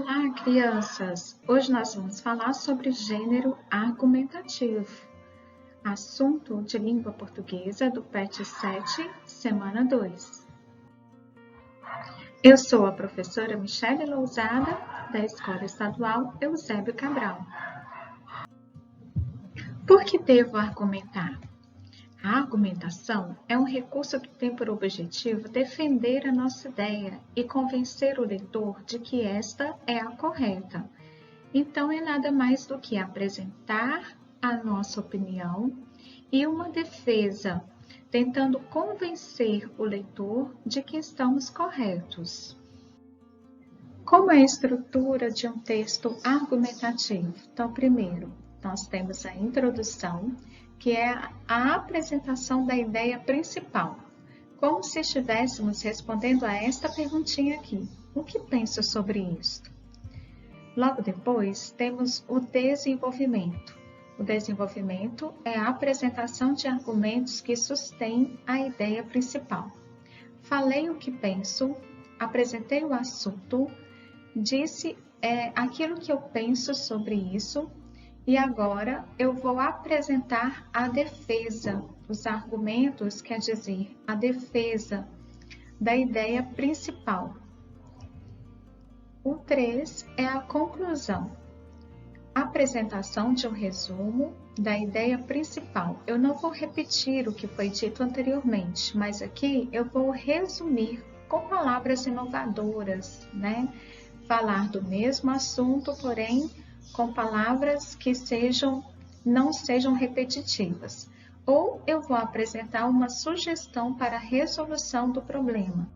Olá, crianças! Hoje nós vamos falar sobre gênero argumentativo. Assunto de língua portuguesa do PET 7, semana 2. Eu sou a professora Michele Lousada, da Escola Estadual Eusébio Cabral. Por que devo argumentar? A argumentação é um recurso que tem por objetivo defender a nossa ideia e convencer o leitor de que esta é a correta. Então, é nada mais do que apresentar a nossa opinião e uma defesa, tentando convencer o leitor de que estamos corretos. Como é a estrutura de um texto argumentativo? Então, primeiro, nós temos a introdução, que é a apresentação da ideia principal, como se estivéssemos respondendo a esta perguntinha aqui: o que penso sobre isto? Logo depois, temos o desenvolvimento. O desenvolvimento é a apresentação de argumentos que sustêm a ideia principal. Falei o que penso, apresentei o assunto, disse aquilo que eu penso sobre isso, e agora eu vou apresentar a defesa, os argumentos, quer dizer, a defesa da ideia principal. O 3 é a conclusão, apresentação de um resumo da ideia principal. Eu não vou repetir o que foi dito anteriormente, mas aqui eu vou resumir com palavras inovadoras, né? Falar do mesmo assunto, porém com palavras que não sejam repetitivas. Ou eu vou apresentar uma sugestão para a resolução do problema.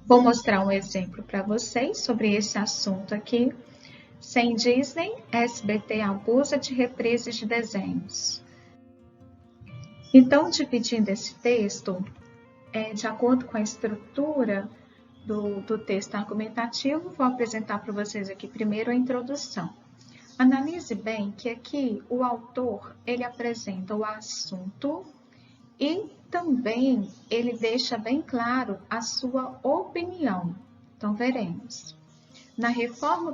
Vou mostrar um exemplo para vocês sobre esse assunto aqui. Sem Disney, SBT abusa de reprises de desenhos. Então, dividindo esse texto, de acordo com a estrutura do texto argumentativo, vou apresentar para vocês aqui primeiro a introdução. Analise bem que aqui o autor, ele apresenta o assunto e também ele deixa bem claro a sua opinião. Então, veremos. Na reforma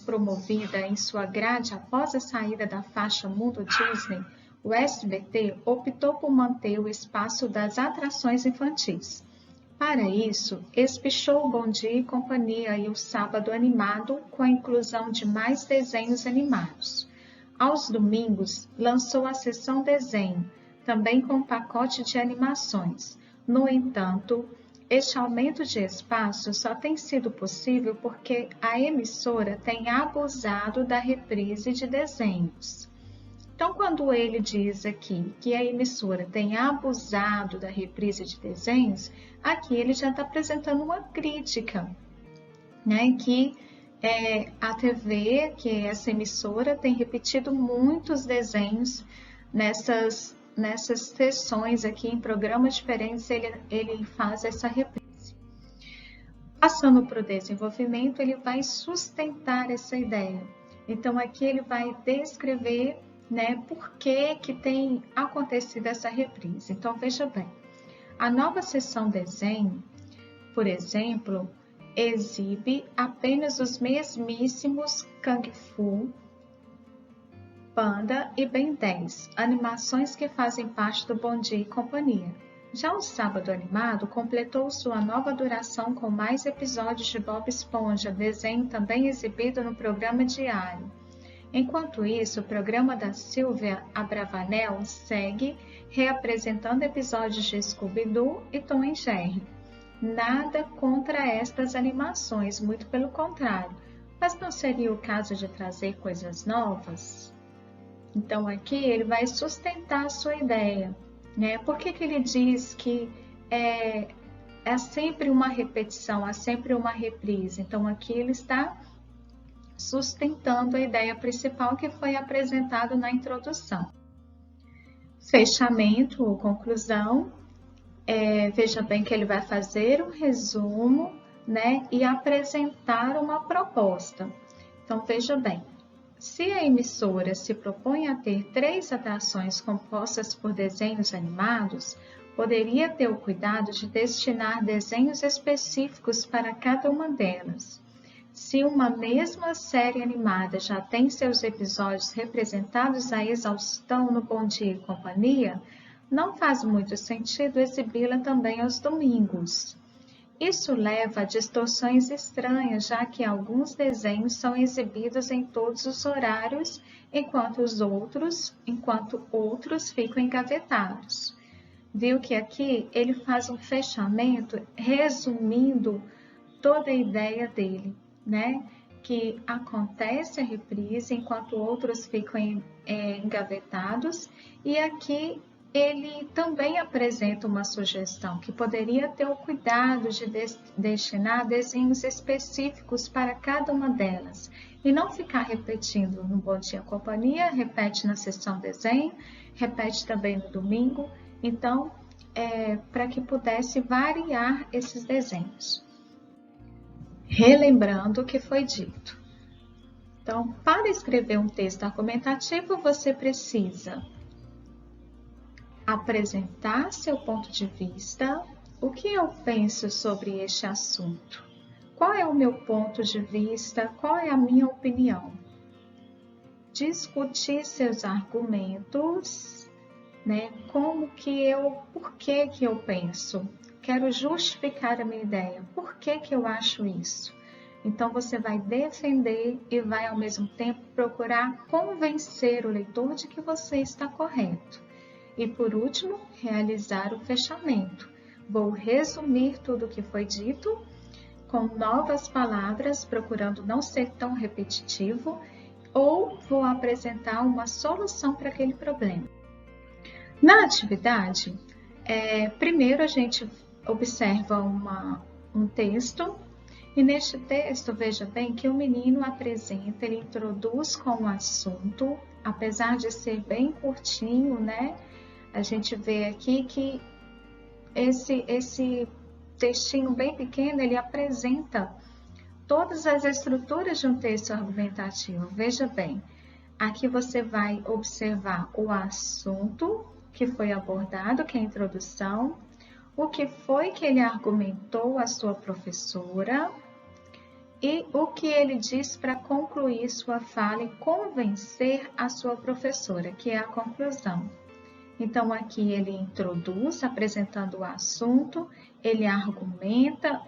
promovida em sua grade após a saída da faixa Mundo Disney, o SBT optou por manter o espaço das atrações infantis. Para isso, espichou o Bom Dia e Companhia e o Sábado Animado com a inclusão de mais desenhos animados. Aos domingos, lançou a seção desenho, também com um pacote de animações. No entanto, este aumento de espaço só tem sido possível porque a emissora tem abusado da reprise de desenhos. Então, quando ele diz aqui que a emissora tem abusado da reprise de desenhos, aqui ele já está apresentando uma crítica, né? Que a TV, que é essa emissora, tem repetido muitos desenhos nessas sessões aqui, em programas diferentes, ele faz essa reprise. Passando para o desenvolvimento, ele vai sustentar essa ideia. Então, aqui ele vai descrever, né, por que tem acontecido essa reprise. Então, veja bem, a nova seção desenho, por exemplo, exibe apenas os mesmíssimos Kung Fu, Panda e Ben 10, animações que fazem parte do Bom Dia e Companhia. Já o Sábado Animado completou sua nova duração com mais episódios de Bob Esponja, desenho também exibido no programa diário. Enquanto isso, o programa da Silvia Abravanel segue reapresentando episódios de Scooby-Doo e Tom e Jerry. Nada contra estas animações, muito pelo contrário. Mas não seria o caso de trazer coisas novas? Então, aqui ele vai sustentar a sua ideia, né? Por que ele diz que é sempre uma repetição, é sempre uma reprise? Então, aqui ele está sustentando a ideia principal que foi apresentada na introdução. Fechamento ou conclusão, veja bem que ele vai fazer um resumo, né, e apresentar uma proposta. Então, veja bem, se a emissora se propõe a ter 3 atrações compostas por desenhos animados, poderia ter o cuidado de destinar desenhos específicos para cada uma delas. Se uma mesma série animada já tem seus episódios representados à exaustão no Bom Dia e Companhia, não faz muito sentido exibi-la também aos domingos. Isso leva a distorções estranhas, já que alguns desenhos são exibidos em todos os horários, enquanto outros ficam engavetados. Viu que aqui ele faz um fechamento resumindo toda a ideia dele, né? Que acontece a reprise enquanto outros ficam engavetados, e aqui ele também apresenta uma sugestão que poderia ter o cuidado de destinar desenhos específicos para cada uma delas e não ficar repetindo no Bom Dia Companhia, repete na sessão desenho, repete também no domingo, então para que pudesse variar esses desenhos. Relembrando o que foi dito. Então, para escrever um texto argumentativo, você precisa apresentar seu ponto de vista, o que eu penso sobre este assunto, qual é o meu ponto de vista, qual é a minha opinião, discutir seus argumentos, né? Por que eu penso, quero justificar a minha ideia, por que eu acho isso? Então, você vai defender e vai, ao mesmo tempo, procurar convencer o leitor de que você está correto. E, por último, realizar o fechamento. Vou resumir tudo o que foi dito com novas palavras, procurando não ser tão repetitivo, ou vou apresentar uma solução para aquele problema. Na atividade, primeiro a gente observa um texto, e neste texto, veja bem que o menino apresenta, ele introduz com o assunto, apesar de ser bem curtinho, né? A gente vê aqui que esse textinho bem pequeno, ele apresenta todas as estruturas de um texto argumentativo. Veja bem, aqui você vai observar o assunto que foi abordado, que é a introdução, o que foi que ele argumentou à sua professora e o que ele diz para concluir sua fala e convencer a sua professora, que é a conclusão. Então, aqui ele introduz, apresentando o assunto, ele argumenta,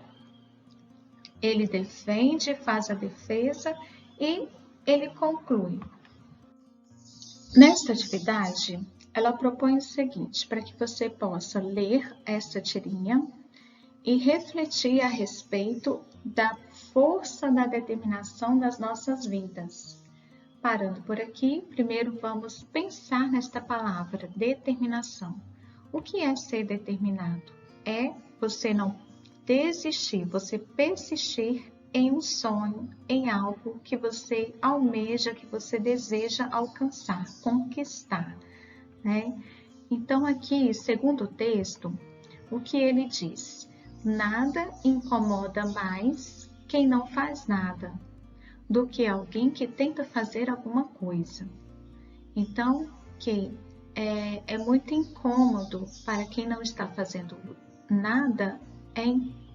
ele defende, faz a defesa e ele conclui. Nesta atividade, ela propõe o seguinte, para que você possa ler essa tirinha e refletir a respeito da força da determinação das nossas vidas. Parando por aqui, primeiro vamos pensar nesta palavra, determinação. O que é ser determinado? É você não desistir, você persistir em um sonho, em algo que você almeja, que você deseja alcançar, conquistar, né? Então aqui, segundo o texto, o que ele diz? Nada incomoda mais quem não faz nada do que alguém que tenta fazer alguma coisa. Então, que é muito incômodo para quem não está fazendo nada,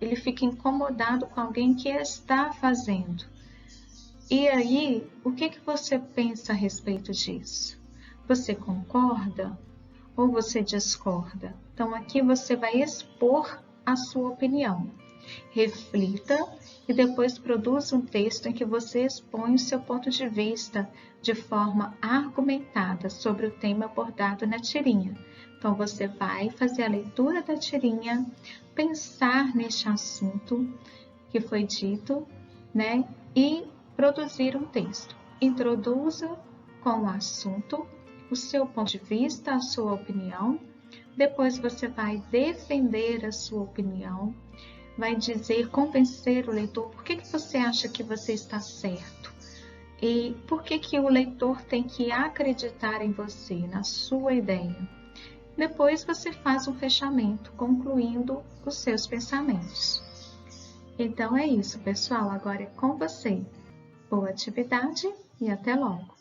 ele fica incomodado com alguém que está fazendo. E aí, o que você pensa a respeito disso? Você concorda ou você discorda? Então, aqui você vai expor a sua opinião. Reflita e depois produza um texto em que você expõe o seu ponto de vista de forma argumentada sobre o tema abordado na tirinha. Então, você vai fazer a leitura da tirinha, pensar neste assunto que foi dito, né? E produzir um texto. Introduza com o assunto o seu ponto de vista, a sua opinião. Depois você vai defender a sua opinião, vai dizer, convencer o leitor por que você acha que você está certo e por que o leitor tem que acreditar em você, na sua ideia. Depois você faz um fechamento, concluindo os seus pensamentos. Então é isso, pessoal. Agora é com você. Boa atividade e até logo!